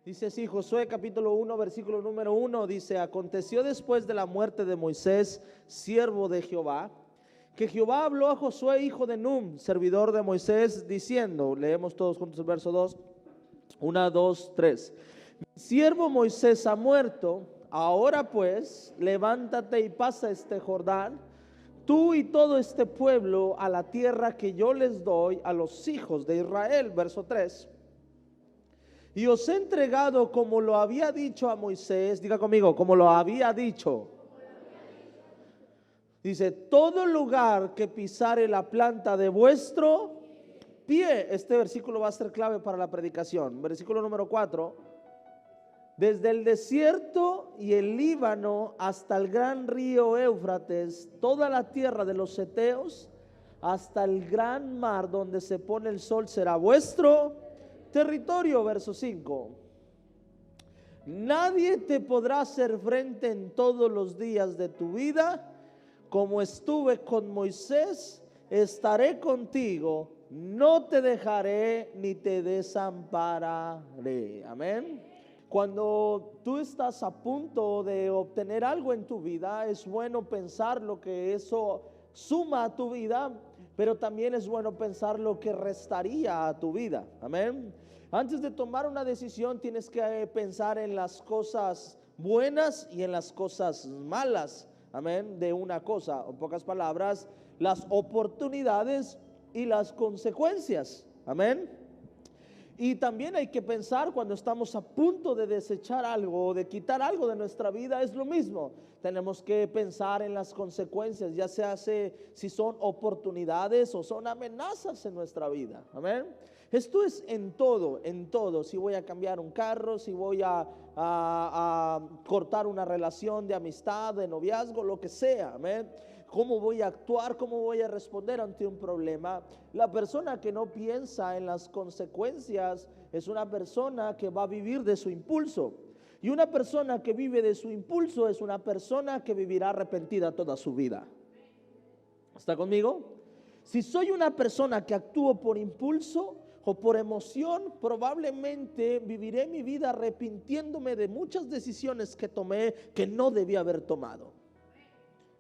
Dice así, Josué capítulo 1, versículo número 1, dice: aconteció después de la muerte de Moisés, siervo de Jehová, que Jehová habló a Josué, hijo de Nun, servidor de Moisés, diciendo, leemos todos juntos el verso 2, 1, 2, 3. Mi siervo Moisés ha muerto, ahora pues, levántate y pasa este Jordán, tú y todo este pueblo, a la tierra que yo les doy a los hijos de Israel. Verso 3. Y os he entregado como lo había dicho a Moisés. Diga conmigo, como lo había dicho. Dice, todo lugar que pisare la planta de vuestro pie. Este versículo va a ser clave para la predicación. Versículo número 4. Desde el desierto y el Líbano hasta el gran río Éufrates, toda la tierra de los heteos, hasta el gran mar donde se pone el sol, será vuestro territorio. Verso 5. Nadie te podrá hacer frente en todos los días de tu vida. Como estuve con Moisés, estaré contigo, no te dejaré ni te desampararé. Amén. Cuando tú estás a punto de obtener algo en tu vida, es bueno pensar lo que eso suma a tu vida, pero también es bueno pensar lo que restaría a tu vida. Amén. Antes de tomar una decisión tienes que pensar en las cosas buenas y en las cosas malas. Amén. De una cosa, en pocas palabras, las oportunidades y las consecuencias. Amén. Y también hay que pensar cuando estamos a punto de desechar algo o de quitar algo de nuestra vida, es lo mismo. Tenemos que pensar en las consecuencias, ya sea si son oportunidades o son amenazas en nuestra vida. Amén. Esto es en todo, en todo. Si voy a cambiar un carro, si voy a cortar una relación de amistad, de noviazgo, lo que sea. Amén. ¿Cómo voy a actuar? ¿Cómo voy a responder ante un problema? La persona que no piensa en las consecuencias es una persona que va a vivir de su impulso. Y una persona que vive de su impulso es una persona que vivirá arrepentida toda su vida. ¿Está conmigo? Si soy una persona que actúo por impulso o por emoción, probablemente viviré mi vida arrepintiéndome de muchas decisiones que tomé que no debía haber tomado.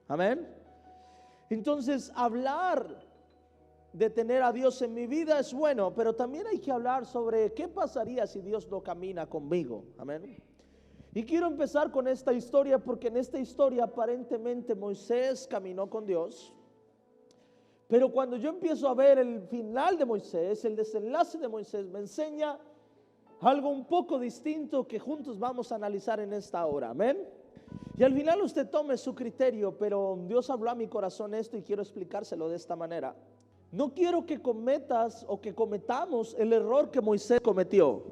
Amén. Entonces, hablar de tener a Dios en mi vida es bueno, pero también hay que hablar sobre qué pasaría si Dios no camina conmigo. Amén. Y quiero empezar con esta historia porque en esta historia aparentemente Moisés caminó con Dios. Pero cuando yo empiezo a ver el final de Moisés, el desenlace de Moisés, me enseña algo un poco distinto que juntos vamos a analizar en esta hora. Amén. Y al final usted tome su criterio, pero Dios habló a mi corazón esto y quiero explicárselo de esta manera. No quiero que cometas o que cometamos el error que Moisés cometió.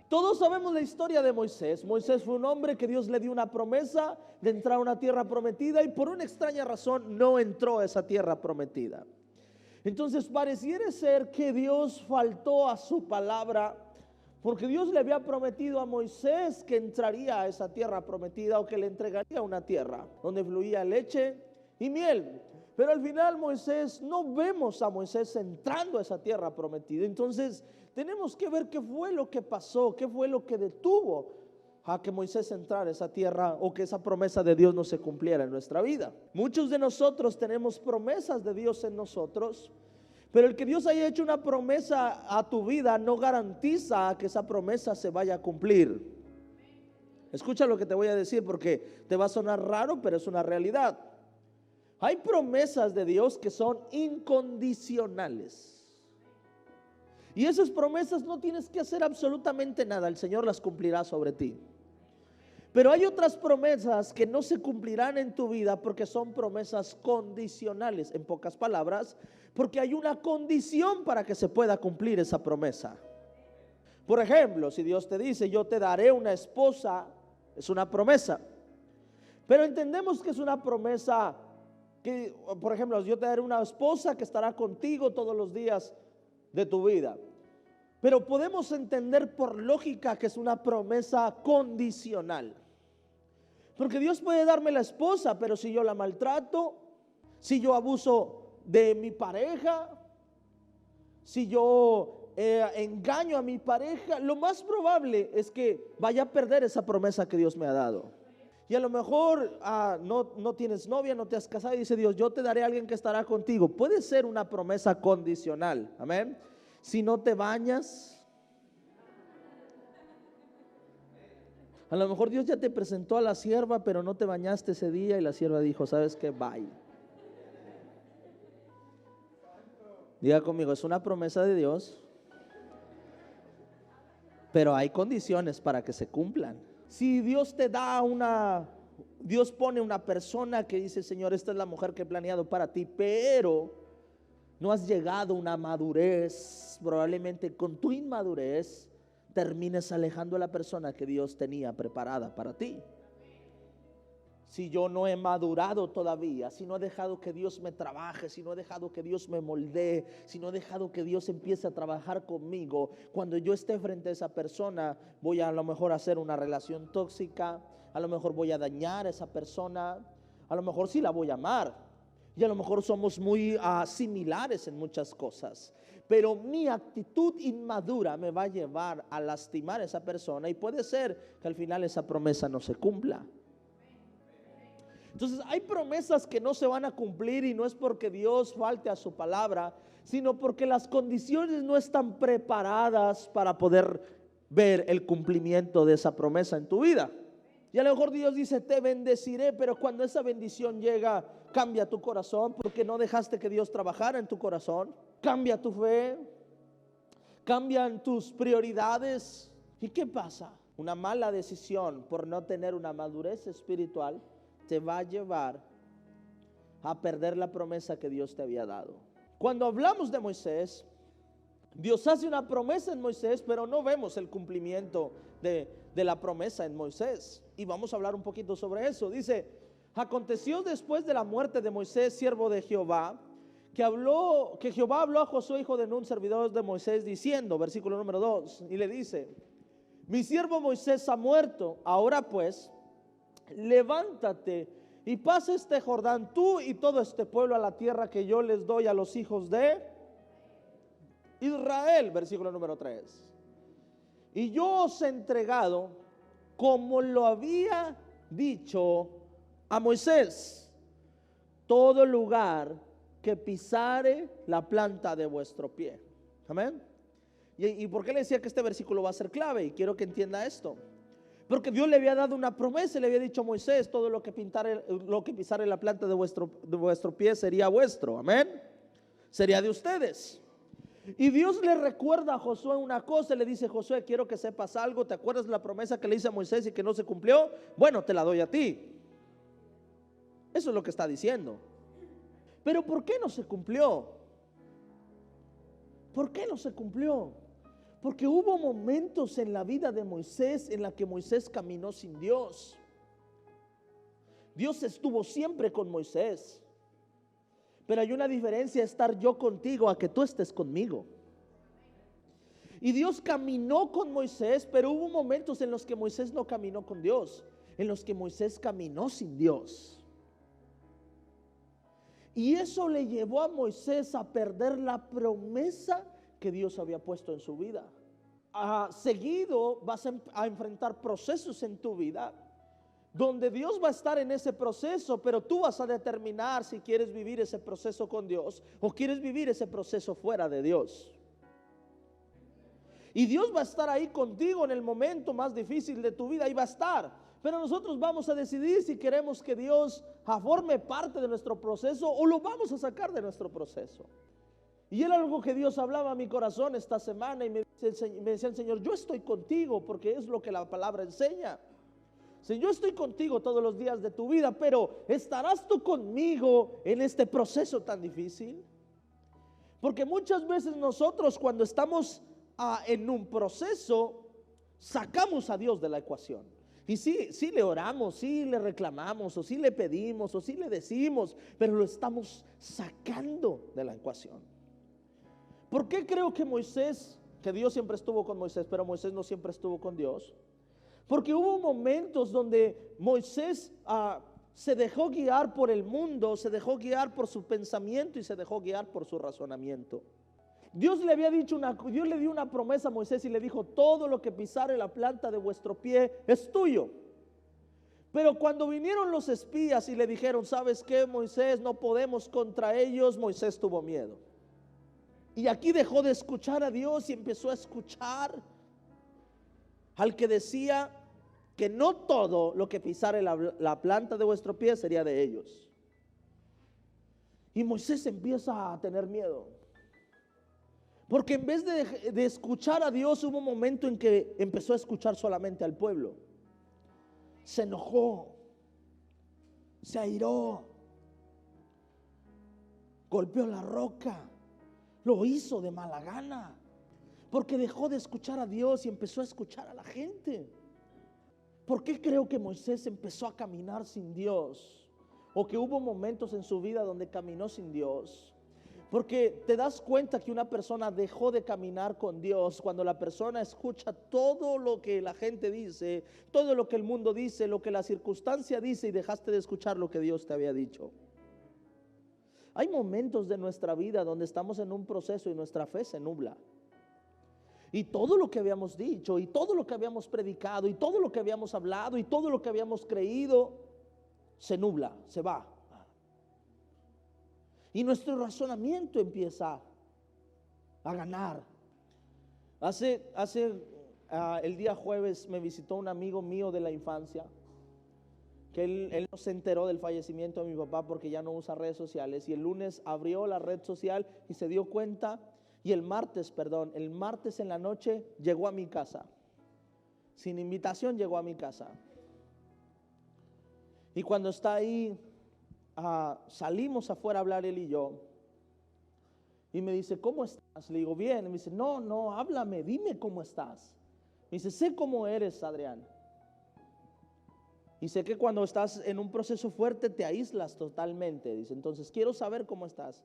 Todos sabemos la historia de Moisés. Moisés fue un hombre que Dios le dio una promesa de entrar a una tierra prometida y por una extraña razón no entró a esa tierra prometida. Entonces pareciera ser que Dios faltó a su palabra, porque Dios le había prometido a Moisés que entraría a esa tierra prometida o que le entregaría una tierra donde fluía leche y miel. Pero al final no vemos a Moisés entrando a esa tierra prometida. Entonces tenemos que ver qué fue lo que pasó, qué fue lo que detuvo a que Moisés entrara a esa tierra o que esa promesa de Dios no se cumpliera en nuestra vida. Muchos de nosotros tenemos promesas de Dios en nosotros, pero el que Dios haya hecho una promesa a tu vida no garantiza que esa promesa se vaya a cumplir. Escucha lo que te voy a decir porque te va a sonar raro, pero es una realidad. Hay promesas de Dios que son incondicionales. Y esas promesas no tienes que hacer absolutamente nada, el Señor las cumplirá sobre ti. Pero hay otras promesas que no se cumplirán en tu vida porque son promesas condicionales. En pocas palabras, porque hay una condición para que se pueda cumplir esa promesa. Por ejemplo, si Dios te dice, yo te daré una esposa, es una promesa. Pero entendemos que es una promesa que, por ejemplo, yo te daré una esposa que estará contigo todos los días de tu vida. Pero podemos entender por lógica que es una promesa condicional. Porque Dios puede darme la esposa, pero si yo la maltrato, si yo abuso de mi pareja, si yo engaño a mi pareja, lo más probable es que vaya a perder esa promesa que Dios me ha dado. Y a lo mejor no tienes novia, no te has casado y dice Dios, yo te daré a alguien que estará contigo. Puede ser una promesa condicional, amén. Si no te bañas, a lo mejor Dios ya te presentó a la sierva, pero no te bañaste ese día y la sierva dijo, ¿sabes qué? Bye. Diga conmigo, es una promesa de Dios, pero hay condiciones para que se cumplan. Si Dios te da Dios pone una persona que dice, Señor, esta es la mujer que he planeado para ti, pero no has llegado a una madurez, probablemente con tu inmadurez termines alejando a la persona que Dios tenía preparada para ti. Si yo no he madurado todavía, si no he dejado que Dios me trabaje, si no he dejado que Dios me moldee, si no he dejado que Dios empiece a trabajar conmigo, cuando yo esté frente a esa persona, voy a lo mejor a hacer una relación tóxica, a lo mejor voy a dañar a esa persona, a lo mejor sí la voy a amar, y a lo mejor somos muy similares en muchas cosas, pero mi actitud inmadura me va a llevar a lastimar a esa persona y puede ser que al final esa promesa no se cumpla. Entonces hay promesas que no se van a cumplir y no es porque Dios falte a su palabra, sino porque las condiciones no están preparadas para poder ver el cumplimiento de esa promesa en tu vida. Y a lo mejor Dios dice, te bendeciré, pero cuando esa bendición llega, cambia tu corazón porque no dejaste que Dios trabajara en tu corazón. Cambia tu fe, cambian tus prioridades. ¿Y qué pasa? Una mala decisión por no tener una madurez espiritual te va a llevar a perder la promesa que Dios te había dado. Cuando hablamos de Moisés, Dios hace una promesa en Moisés, pero no vemos el cumplimiento de la promesa en Moisés. Y vamos a hablar un poquito sobre eso. Dice, aconteció después de la muerte de Moisés, siervo de Jehová, que Jehová habló a Josué, hijo de Nun, servidor de Moisés, diciendo, versículo número 2, y le dice, mi siervo Moisés ha muerto, ahora pues, levántate y pasa este Jordán, tú y todo este pueblo, a la tierra que yo les doy a los hijos de Israel, versículo número 3. Y yo os he entregado, como lo había dicho a Moisés, todo lugar que pisare la planta de vuestro pie. Amén. ¿Y por qué le decía que este versículo va a ser clave? Y quiero que entienda esto. Porque Dios le había dado una promesa, le había dicho a Moisés, todo lo que pisare la planta de vuestro pie sería vuestro, amén, sería de ustedes. Y Dios le recuerda a Josué una cosa, le dice, Josué, quiero que sepas algo, ¿te acuerdas de la promesa que le hice a Moisés y que no se cumplió? Bueno, te la doy a ti. Eso es lo que está diciendo. Pero ¿por qué no se cumplió? ¿Por qué no se cumplió? Porque hubo momentos en la vida de Moisés en la que Moisés caminó sin Dios. Dios estuvo siempre con Moisés, pero hay una diferencia, estar yo contigo a que tú estés conmigo. Y Dios caminó con Moisés, pero hubo momentos en los que Moisés no caminó con Dios, en los que Moisés caminó sin Dios. Y eso le llevó a Moisés a perder la promesa que Dios había puesto en su vida. Seguido vas a enfrentar procesos en tu vida donde Dios va a estar en ese proceso, pero tú vas a determinar si quieres vivir ese proceso con Dios o quieres vivir ese proceso fuera de Dios. Y Dios va a estar ahí contigo en el momento más difícil de tu vida, ahí va a estar. Pero nosotros vamos a decidir si queremos que Dios forme parte de nuestro proceso o lo vamos a sacar de nuestro proceso. Y era algo que Dios hablaba a mi corazón esta semana y me decía el Señor, yo estoy contigo, porque es lo que la palabra enseña. Si yo estoy contigo todos los días de tu vida, pero ¿estarás tú conmigo en este proceso tan difícil? Porque muchas veces nosotros cuando estamos en un proceso, sacamos a Dios de la ecuación. Y sí le oramos, sí le reclamamos, o sí le pedimos, o sí le decimos, pero lo estamos sacando de la ecuación. ¿Por qué creo que Dios siempre estuvo con Moisés, pero Moisés no siempre estuvo con Dios? Porque hubo momentos donde Moisés se dejó guiar por el mundo, se dejó guiar por su pensamiento y se dejó guiar por su razonamiento. Dios le dio una promesa a Moisés y le dijo: todo lo que pisare la planta de vuestro pie es tuyo. Pero cuando vinieron los espías y le dijeron: ¿sabes qué, Moisés? No podemos contra ellos. Moisés tuvo miedo. Y aquí dejó de escuchar a Dios y empezó a escuchar al que decía que no todo lo que pisare la planta de vuestro pie sería de ellos. Y Moisés empieza a tener miedo, porque en vez de escuchar a Dios, hubo un momento en que empezó a escuchar solamente al pueblo. Se enojó, se airó, golpeó la roca, lo hizo de mala gana, porque dejó de escuchar a Dios y empezó a escuchar a la gente. ¿Por qué creo que Moisés empezó a caminar sin Dios? O que hubo momentos en su vida donde caminó sin Dios. Porque te das cuenta que una persona dejó de caminar con Dios cuando la persona escucha todo lo que la gente dice, todo lo que el mundo dice, lo que la circunstancia dice, y dejaste de escuchar lo que Dios te había dicho. Hay momentos de nuestra vida donde estamos en un proceso y nuestra fe se nubla. Y todo lo que habíamos dicho, y todo lo que habíamos predicado, y todo lo que habíamos hablado, y todo lo que habíamos creído, se nubla, se va. Y nuestro razonamiento empieza a ganar. El día jueves me visitó un amigo mío de la infancia, que él no se enteró del fallecimiento de mi papá porque ya no usa redes sociales, y el lunes abrió la red social y se dio cuenta. Y el martes en la noche llegó a mi casa, sin invitación llegó a mi casa. Y cuando está ahí, salimos afuera a hablar él y yo. Y me dice: ¿cómo estás? Le digo: bien. Y me dice: no, háblame, dime cómo estás. Me dice: sé cómo eres, Adrián. Y sé que cuando estás en un proceso fuerte te aíslas totalmente. Dice: entonces quiero saber cómo estás.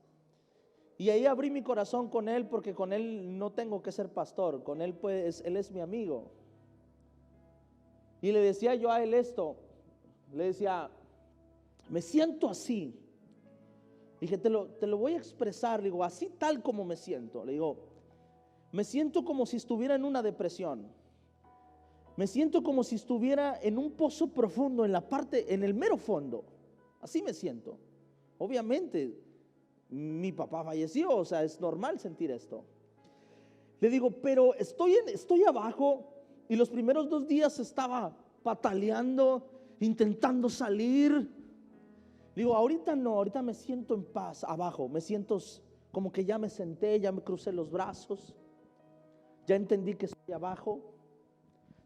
Y ahí abrí mi corazón con él, porque con él no tengo que ser pastor, con él pues él es mi amigo. Y le decía yo a él esto, le decía: me siento así. Dije: te lo voy a expresar. Le digo: así tal como me siento. Le digo: me siento como si estuviera en una depresión. Me siento como si estuviera en un pozo profundo, en el mero fondo. Así me siento. Obviamente mi papá falleció, o sea, es normal sentir esto. Le digo: pero estoy abajo, y los primeros 2 días estaba pataleando, intentando salir. Le digo: ahorita no, ahorita me siento en paz abajo, me siento como que ya me senté, ya me crucé los brazos, ya entendí que estoy abajo,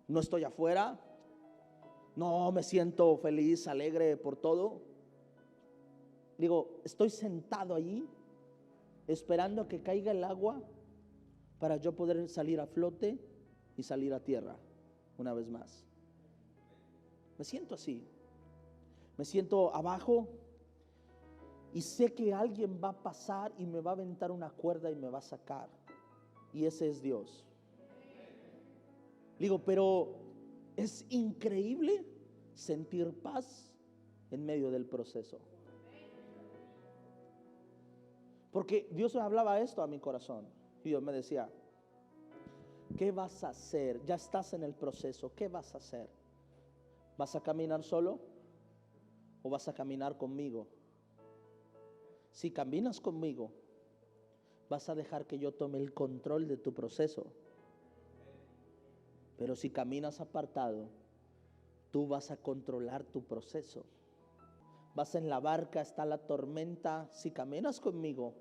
no estoy afuera, no me siento feliz, alegre por todo. Digo: estoy sentado allí esperando a que caiga el agua para yo poder salir a flote y salir a tierra una vez más. Me siento así, me siento abajo, y sé que alguien va a pasar y me va a aventar una cuerda y me va a sacar, y ese es Dios. Digo: pero es increíble sentir paz en medio del proceso. Porque Dios me hablaba esto a mi corazón, y Dios me decía: ¿qué vas a hacer? Ya estás en el proceso, ¿qué vas a hacer? ¿Vas a caminar solo o vas a caminar conmigo? Si caminas conmigo, vas a dejar que yo tome el control de tu proceso. Pero si caminas apartado, tú vas a controlar tu proceso. Vas en la barca, está la tormenta. Si caminas conmigo,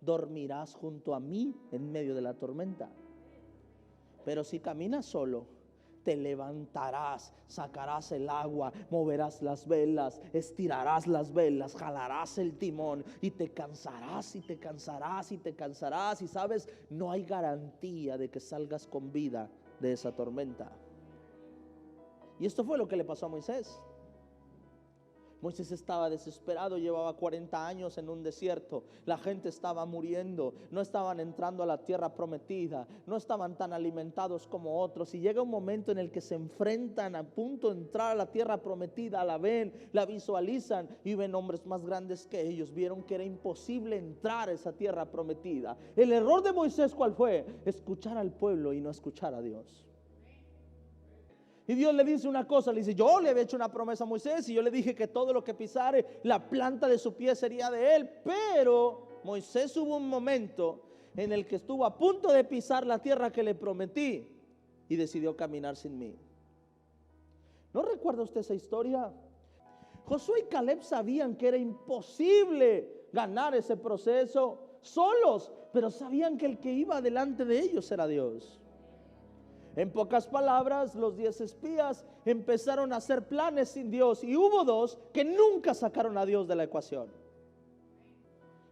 dormirás junto a mí en medio de la tormenta. Pero si caminas solo, te levantarás, sacarás el agua, moverás las velas, estirarás las velas, jalarás el timón, y te cansarás y te cansarás y te cansarás. Y sabes, no hay garantía de que salgas con vida de esa tormenta. Y esto fue lo que le pasó a Moisés. Moisés estaba desesperado, llevaba 40 años en un desierto, la gente estaba muriendo, no estaban entrando a la tierra prometida, no estaban tan alimentados como otros, y llega un momento en el que se enfrentan a punto de entrar a la tierra prometida, la ven, la visualizan y ven hombres más grandes que ellos, vieron que era imposible entrar a esa tierra prometida. El error de Moisés, ¿cuál fue? Escuchar al pueblo y no escuchar a Dios. Y Dios le dice una cosa, le dice, yo le había hecho una promesa a Moisés y yo le dije que todo lo que pisare, la planta de su pie sería de él. Pero Moisés hubo un momento en el que estuvo a punto de pisar la tierra que le prometí y decidió caminar sin mí. ¿No recuerda usted esa historia? Josué y Caleb sabían que era imposible ganar ese proceso solos, pero sabían que el que iba delante de ellos era Dios. En pocas palabras, los 10 espías empezaron a hacer planes sin Dios y hubo 2 que nunca sacaron a Dios de la ecuación.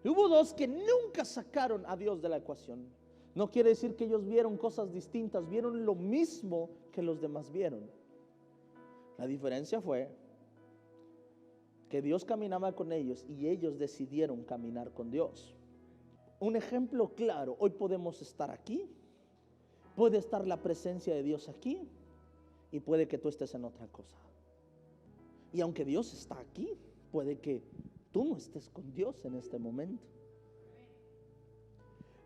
Hubo 2 que nunca sacaron a Dios de la ecuación. No quiere decir que ellos vieron cosas distintas, vieron lo mismo que los demás vieron. La diferencia fue que Dios caminaba con ellos y ellos decidieron caminar con Dios. Un ejemplo claro, hoy podemos estar aquí. Puede estar la presencia de Dios aquí y puede que tú estés en otra cosa. Y aunque Dios está aquí, puede que tú no estés con Dios en este momento.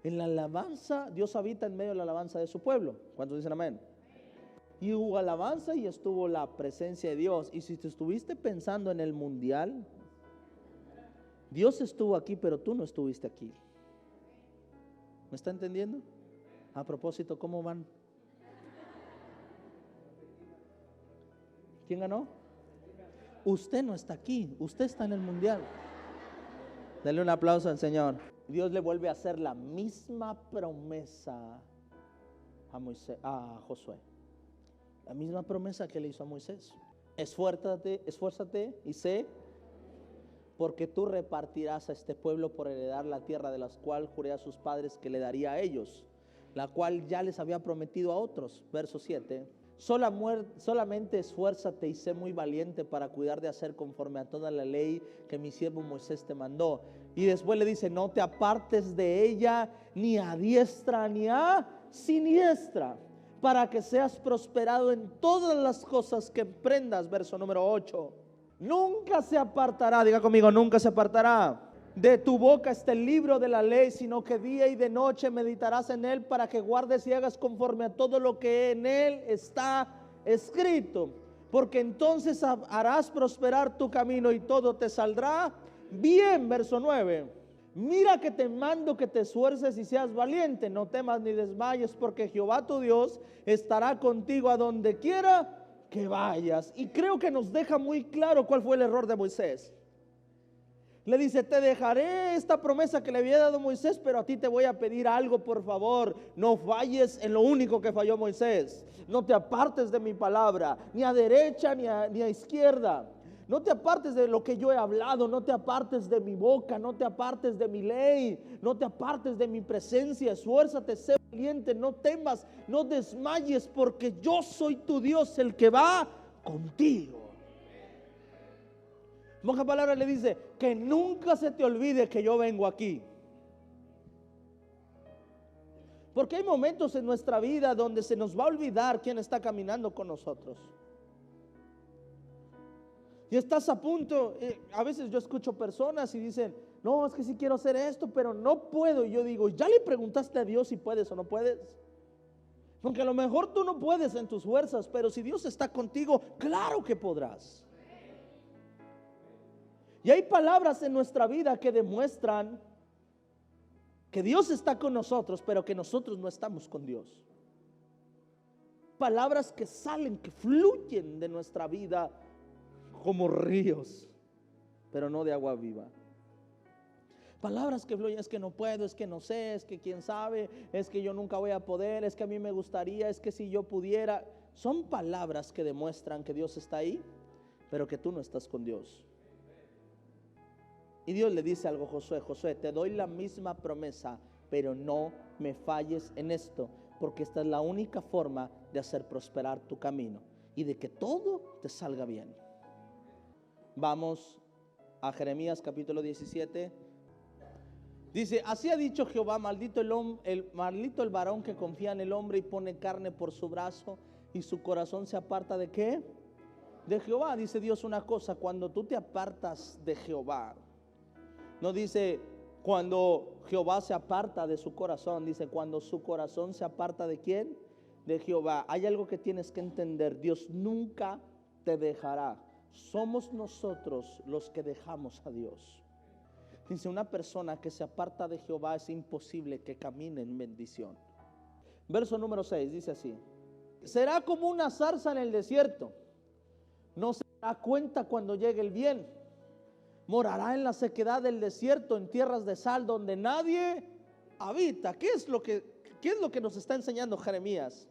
En la alabanza, Dios habita en medio de la alabanza de su pueblo. ¿Cuántos dicen amén? Y hubo alabanza y estuvo la presencia de Dios. Y si te estuviste pensando en el mundial, Dios estuvo aquí, pero tú no estuviste aquí. ¿Me está entendiendo? A propósito, ¿cómo van? ¿Quién ganó? Usted no está aquí, usted está en el mundial. Dale un aplauso al Señor. Dios le vuelve a hacer la misma promesa a Josué. La misma promesa que le hizo a Moisés. Esfuérzate y sé, porque tú repartirás a este pueblo por heredar la tierra de la cual juré a sus padres que le daría a ellos, la cual ya les había prometido a otros. Verso 7. Solamente esfuérzate y sé muy valiente para cuidar de hacer conforme a toda la ley que mi siervo Moisés te mandó. Y después le dice, no te apartes de ella ni a diestra ni a siniestra, para que seas prosperado en todas las cosas que emprendas. Verso número 8. Nunca se apartará, diga conmigo, nunca se apartará de tu boca este libro de la ley, sino que día y de noche meditarás en él, para que guardes y hagas conforme a todo lo que en él está escrito, porque entonces harás prosperar tu camino y todo te saldrá bien. Verso 9. Mira que te mando que te esfuerces y seas valiente, no temas ni desmayes, porque Jehová tu Dios estará contigo a donde quiera que vayas. Y creo que nos deja muy claro cuál fue el error de Moisés. Le dice, te dejaré esta promesa que le había dado Moisés, pero a ti te voy a pedir algo, por favor. No falles en lo único que falló Moisés. No te apartes de mi palabra, ni a derecha ni a izquierda. No te apartes de lo que yo he hablado, no te apartes de mi boca, no te apartes de mi ley, no te apartes de mi presencia. Esfuérzate, sé valiente, no temas, no desmayes, porque yo soy tu Dios, el que va contigo. En pocas palabras le dice, que nunca se te olvide que yo vengo aquí. Porque hay momentos en nuestra vida donde se nos va a olvidar quién está caminando con nosotros. Y estás a punto, a veces yo escucho personas y dicen, no, es que sí quiero hacer esto, pero no puedo. Y yo digo, ¿ya le preguntaste a Dios si puedes o no puedes? Porque a lo mejor tú no puedes en tus fuerzas, pero si Dios está contigo, claro que podrás. Y hay palabras en nuestra vida que demuestran que Dios está con nosotros, pero que nosotros no estamos con Dios. Palabras que salen, que fluyen de nuestra vida como ríos, pero no de agua viva. Palabras que fluyen, es que no puedo, es que no sé, es que quién sabe, es que yo nunca voy a poder, es que a mí me gustaría, es que si yo pudiera. Son palabras que demuestran que Dios está ahí, pero que tú no estás con Dios. Y Dios le dice algo a Josué, Josué, te doy la misma promesa, pero no me falles en esto, porque esta es la única forma de hacer prosperar tu camino y de que todo te salga bien. Vamos a Jeremías capítulo 17. Dice, así ha dicho Jehová, maldito el varón que confía en el hombre y pone carne por su brazo y su corazón se aparta ¿de qué? De Jehová. Dice Dios una cosa, cuando tú te apartas de Jehová, no dice cuando Jehová se aparta de su corazón, dice cuando su corazón se aparta ¿de quién? De Jehová. Hay algo que tienes que entender, Dios nunca te dejará. Somos nosotros los que dejamos a Dios. Dice, una persona que se aparta de Jehová es imposible que camine en bendición. Verso número 6 dice así: será como una zarza en el desierto, no se dará cuenta cuando llegue el bien. Morará en la sequedad del desierto, en tierras de sal donde nadie habita. ¿Qué es lo que nos está enseñando Jeremías?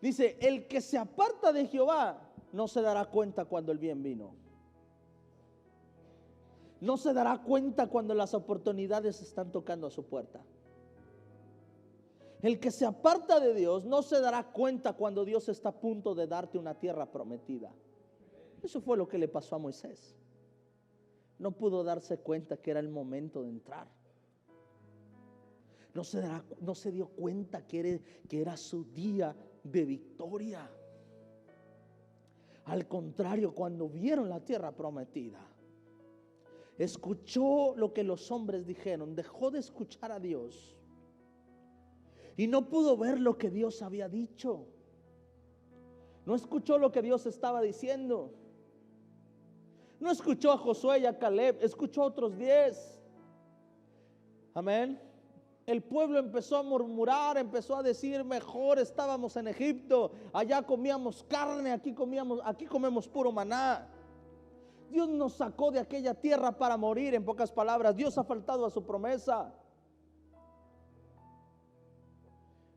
Dice, el que se aparta de Jehová no se dará cuenta cuando el bien vino. No se dará cuenta cuando las oportunidades están tocando a su puerta. El que se aparta de Dios no se dará cuenta cuando Dios está a punto de darte una tierra prometida. Eso fue lo que le pasó a Moisés. No pudo darse cuenta que era el momento de entrar. No se dio cuenta que era su día de victoria. Al contrario, cuando vieron la tierra prometida, escuchó lo que los hombres dijeron, dejó de escuchar a Dios y no pudo ver lo que Dios había dicho. No escuchó lo que Dios estaba diciendo. No escuchó a Josué y a Caleb, escuchó a otros 10. Amén. El pueblo empezó a murmurar, empezó a decir, mejor estábamos en Egipto, allá comíamos carne, aquí comemos puro maná. Dios nos sacó de aquella tierra para morir. En pocas palabras, Dios ha faltado a su promesa.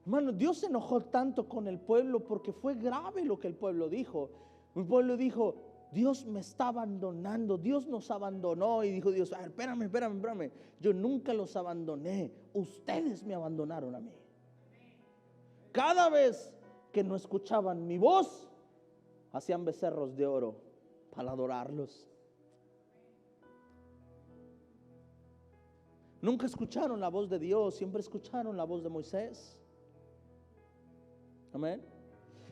Hermano, Dios se enojó tanto con el pueblo porque fue grave lo que el pueblo dijo. El pueblo dijo, Dios me está abandonando, Dios nos abandonó. Y dijo Dios, espérame, yo nunca los abandoné, ustedes me abandonaron a mí. Cada vez que no escuchaban mi voz, hacían becerros de oro para adorarlos. Nunca escucharon la voz de Dios, siempre escucharon la voz de Moisés. Amén.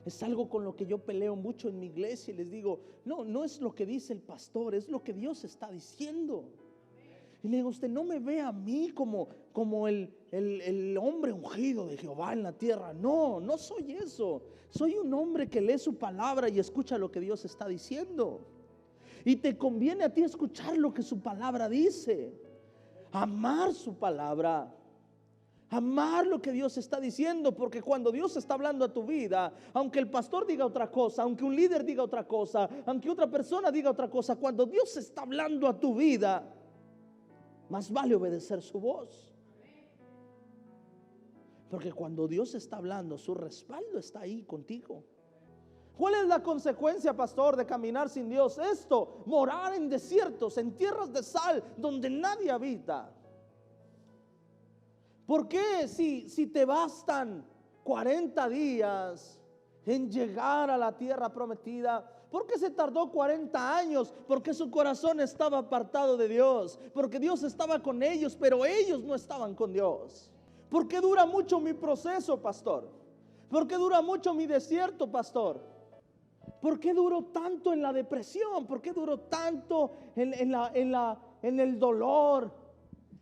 Es algo con lo que yo peleo mucho en mi iglesia y les digo, no es lo que dice el pastor, es lo que Dios está diciendo. Y le digo, usted no me ve a mí como el hombre ungido de Jehová en la tierra. No soy eso. Soy un hombre que lee su palabra y escucha lo que Dios está diciendo. Y te conviene a ti escuchar lo que su palabra dice. Amar su palabra. Amar lo que Dios está diciendo, porque cuando Dios está hablando a tu vida, aunque el pastor diga otra cosa, aunque un líder diga otra cosa, aunque otra persona diga otra cosa, cuando Dios está hablando a tu vida, más vale obedecer su voz. Porque cuando Dios está hablando, su respaldo está ahí contigo. ¿Cuál es la consecuencia, pastor, de caminar sin Dios? Esto, morar en desiertos, en tierras de sal, donde nadie habita. ¿Por qué si te bastan 40 días en llegar a la tierra prometida? ¿Por qué se tardó 40 años? Porque su corazón estaba apartado de Dios. Porque Dios estaba con ellos, pero ellos no estaban con Dios. ¿Por qué dura mucho mi proceso, pastor? ¿Por qué dura mucho mi desierto, pastor? ¿Por qué duró tanto en la depresión? ¿Por qué duró tanto en el dolor,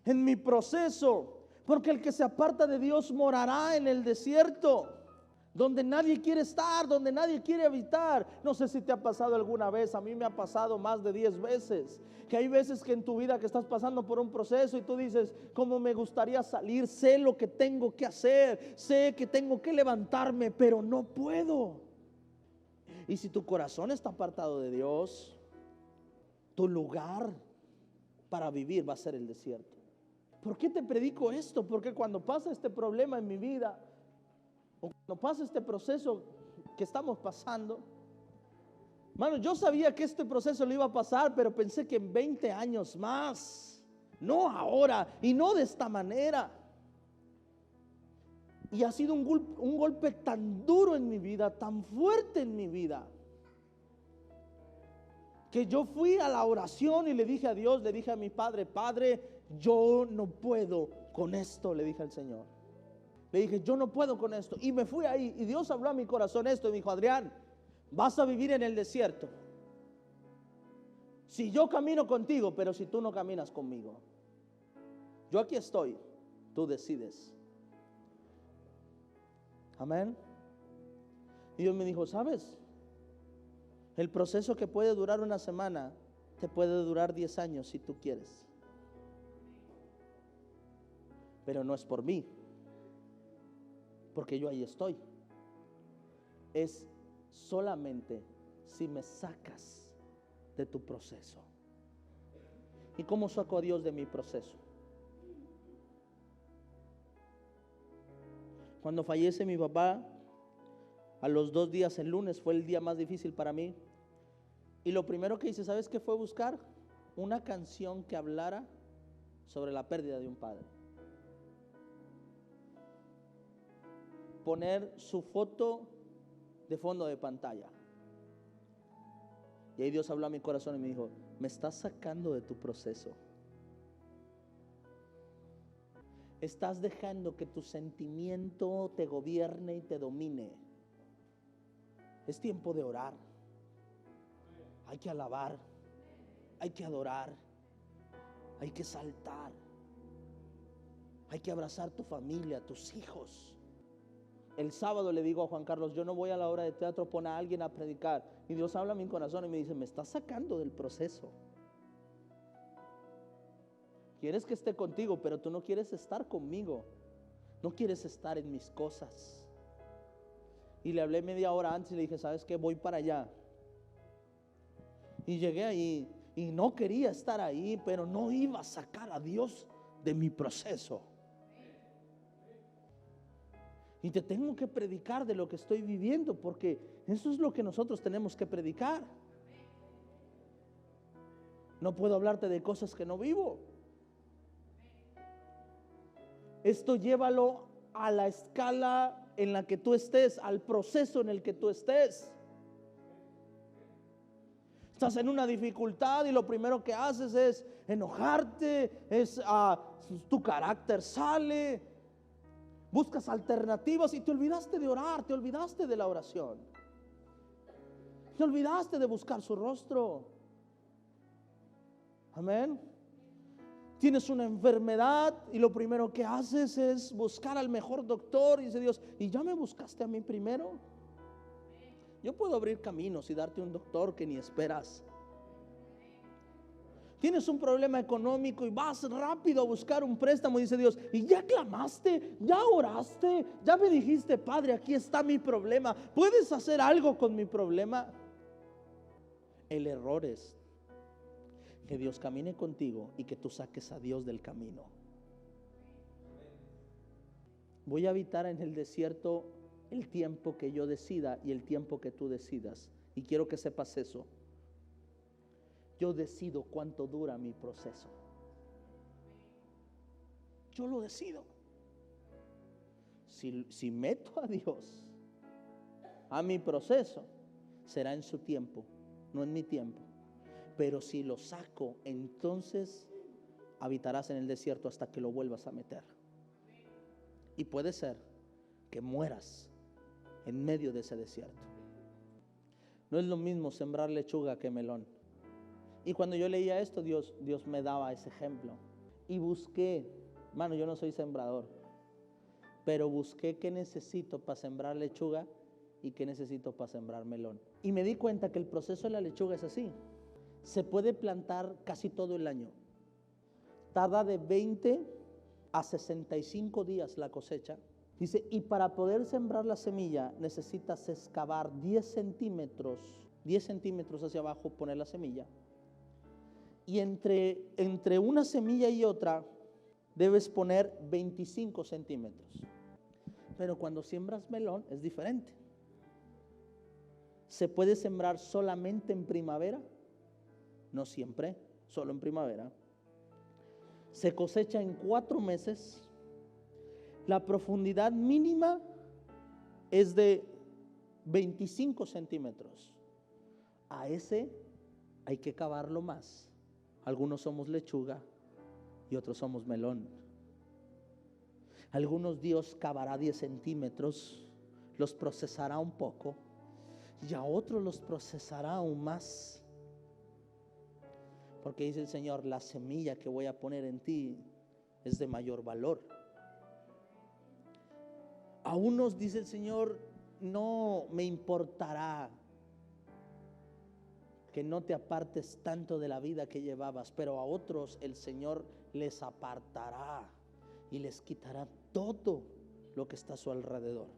en mi proceso? Porque el que se aparta de Dios morará en el desierto, donde nadie quiere estar, donde nadie quiere habitar. No sé si te ha pasado alguna vez, a mí me ha pasado más de 10 veces, que hay veces que en tu vida que estás pasando por un proceso y tú dices, cómo me gustaría salir, sé lo que tengo que hacer, sé que tengo que levantarme, pero no puedo. Y si tu corazón está apartado de Dios, tu lugar para vivir va a ser el desierto. ¿Por qué te predico esto? Porque cuando pasa este problema en mi vida, o cuando pasa este proceso que estamos pasando, hermano, yo sabía que este proceso lo iba a pasar, pero pensé que en 20 años más, no ahora y no de esta manera. Y ha sido un golpe tan duro en mi vida, tan fuerte en mi vida, que yo fui a la oración y le dije a Dios, le dije a mi padre, Padre, yo no puedo con esto, le dije al Señor. Le dije, yo no puedo con esto. Y me fui ahí y Dios habló a mi corazón esto y me dijo, Adrián, vas a vivir en el desierto. Si yo camino contigo, pero si tú no caminas conmigo. Yo aquí estoy, tú decides. Amén. Y Dios me dijo, ¿sabes? El proceso que puede durar una semana, te puede durar 10 años si tú quieres. Pero no es por mí, porque yo ahí estoy. Es solamente si me sacas de tu proceso. ¿Y cómo saco a Dios de mi proceso? Cuando fallece mi papá, a los 2 días, el lunes, fue el día más difícil para mí. Y lo primero que hice, ¿sabes qué fue? Buscar una canción que hablara sobre la pérdida de un padre. Poner su foto de fondo de pantalla. Y ahí Dios habló a mi corazón y me dijo, me estás sacando de tu proceso. Estás dejando que tu sentimiento te gobierne y te domine. Es tiempo de orar. Hay que alabar. Hay que adorar. Hay que saltar. Hay que abrazar tu familia, tus hijos. El sábado le digo a Juan Carlos, yo no voy a la obra de teatro, pon a alguien a predicar. Y Dios habla a mi corazón y me dice, me estás sacando del proceso. Quieres que esté contigo, pero tú no quieres estar conmigo. No quieres estar en mis cosas. Y le hablé media hora antes y le dije, ¿sabes qué? Voy para allá. Y llegué ahí y no quería estar ahí, pero no iba a sacar a Dios de mi proceso. Y te tengo que predicar de lo que estoy viviendo, porque eso es lo que nosotros tenemos que predicar. No puedo hablarte de cosas que no vivo. Esto llévalo a la escala en la que tú estés, al proceso en el que tú estés. Estás en una dificultad y lo primero que haces es enojarte, tu carácter sale, buscas alternativas y te olvidaste de orar, te olvidaste de la oración, te olvidaste de buscar su rostro. Amén. Tienes una enfermedad y lo primero que haces es buscar al mejor doctor y dice Dios, ¿y ya me buscaste a mí primero? Yo puedo abrir caminos y darte un doctor que ni esperas. Tienes un problema económico y vas rápido a buscar un préstamo y dice Dios, ¿y ya clamaste? ¿Ya oraste? ¿Ya me dijiste, Padre, aquí está mi problema? ¿Puedes hacer algo con mi problema? El error es que Dios camine contigo y que tú saques a Dios del camino. Voy a habitar en el desierto el tiempo que yo decida y el tiempo que tú decidas. Y quiero que sepas eso. Yo decido cuánto dura mi proceso. Yo lo decido. Si meto a Dios a mi proceso, será en su tiempo, no en mi tiempo. Pero si lo saco, entonces habitarás en el desierto hasta que lo vuelvas a meter. Y puede ser que mueras en medio de ese desierto. No es lo mismo sembrar lechuga que melón. Y cuando yo leía esto, Dios me daba ese ejemplo. Y busqué, mano, yo no soy sembrador, pero busqué qué necesito para sembrar lechuga y qué necesito para sembrar melón. Y me di cuenta que el proceso de la lechuga es así. Se puede plantar casi todo el año. Tarda de 20 a 65 días la cosecha. Dice, y para poder sembrar la semilla necesitas excavar 10 centímetros hacia abajo, poner la semilla. Y entre una semilla y otra debes poner 25 centímetros. Pero cuando siembras melón es diferente. ¿Se puede sembrar solamente en primavera? No siempre, solo en primavera. Se cosecha en 4 meses. La profundidad mínima es de 25 centímetros. A ese hay que cavarlo más. Algunos somos lechuga y otros somos melón. Algunos Dios cavará 10 centímetros, los procesará un poco, y a otros los procesará aún más. Porque dice el Señor, la semilla que voy a poner en ti es de mayor valor. A unos, dice el Señor, no me importará que no te apartes tanto de la vida que llevabas, pero a otros el Señor les apartará y les quitará todo lo que está a su alrededor.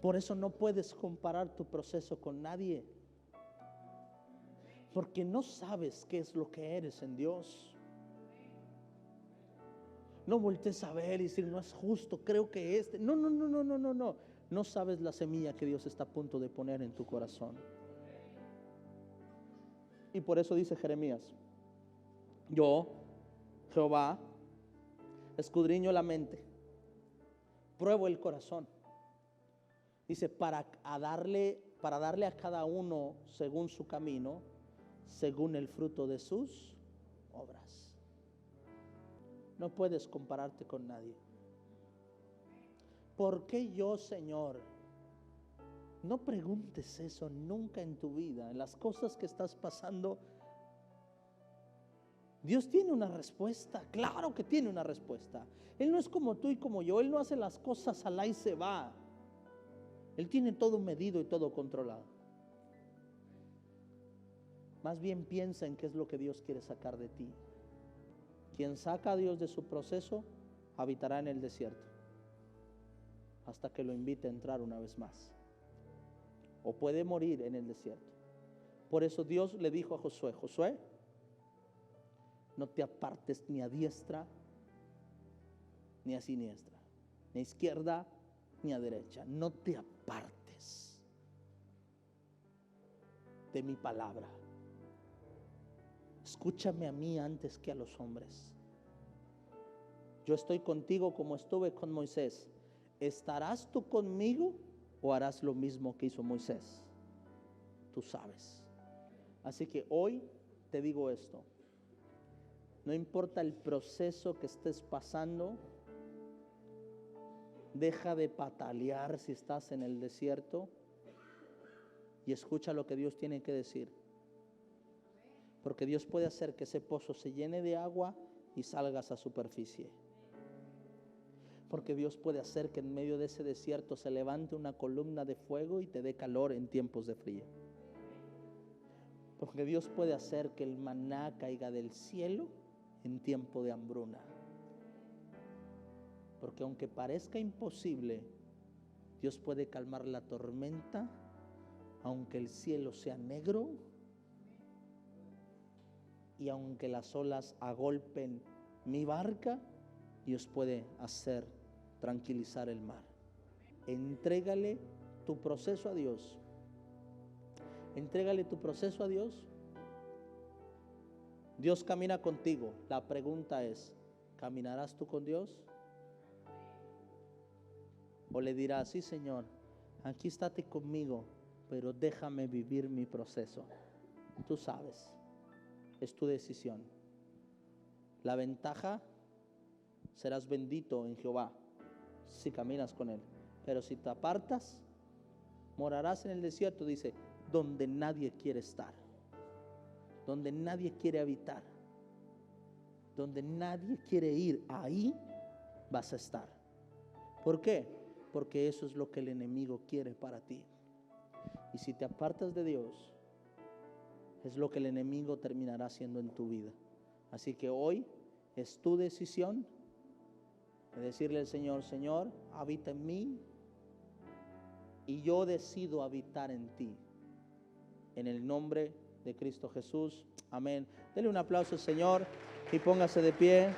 Por eso no puedes comparar tu proceso con nadie, porque no sabes qué es lo que eres en Dios. No voltees a ver y decir, no es justo, creo que no. No sabes la semilla que Dios está a punto de poner en tu corazón. Y por eso dice Jeremías, yo, Jehová, escudriño la mente, pruebo el corazón. Dice, para darle a cada uno según su camino, según el fruto de sus obras. No puedes compararte con nadie. ¿Por qué yo, Señor? No preguntes eso nunca en tu vida. En las cosas que estás pasando, Dios tiene una respuesta. Claro que tiene una respuesta. Él no es como tú y como yo. Él no hace las cosas al y se va. Él tiene todo medido y todo controlado. Más bien piensa en qué es lo que Dios quiere sacar de ti. Quien saca a Dios de su proceso habitará en el desierto hasta que lo invite a entrar una vez más. O puede morir en el desierto. Por eso Dios le dijo a Josué, Josué, no te apartes ni a diestra ni a siniestra, ni a izquierda ni a derecha. No te apartes de mi palabra. Escúchame a mí antes que a los hombres. Yo estoy contigo como estuve con Moisés. ¿Estarás tú conmigo o harás lo mismo que hizo Moisés? Tú sabes. Así que hoy te digo esto. No importa el proceso que estés pasando, deja de patalear si estás en el desierto y escucha lo que Dios tiene que decir. Porque Dios puede hacer que ese pozo se llene de agua y salgas a superficie. Porque Dios puede hacer que en medio de ese desierto se levante una columna de fuego y te dé calor en tiempos de frío. Porque Dios puede hacer que el maná caiga del cielo en tiempo de hambruna. Porque aunque parezca imposible, Dios puede calmar la tormenta, aunque el cielo sea negro y aunque las olas agolpen mi barca, Dios puede hacer tranquilizar el mar. Entrégale tu proceso a Dios. Entrégale tu proceso a Dios. Dios camina contigo. La pregunta es, ¿caminarás tú con Dios? O le dirás, sí Señor, aquí estate conmigo, pero déjame vivir mi proceso. Tú sabes, es tu decisión. La ventaja, serás bendito en Jehová si caminas con Él. Pero si te apartas, morarás en el desierto, dice, donde nadie quiere estar, donde nadie quiere habitar, donde nadie quiere ir, ahí vas a estar. ¿Por qué? Porque eso es lo que el enemigo quiere para ti. Y si te apartas de Dios, es lo que el enemigo terminará haciendo en tu vida. Así que hoy es tu decisión de decirle al Señor, Señor, habita en mí y yo decido habitar en ti. En el nombre de Cristo Jesús. Amén. Dele un aplauso al Señor y póngase de pie.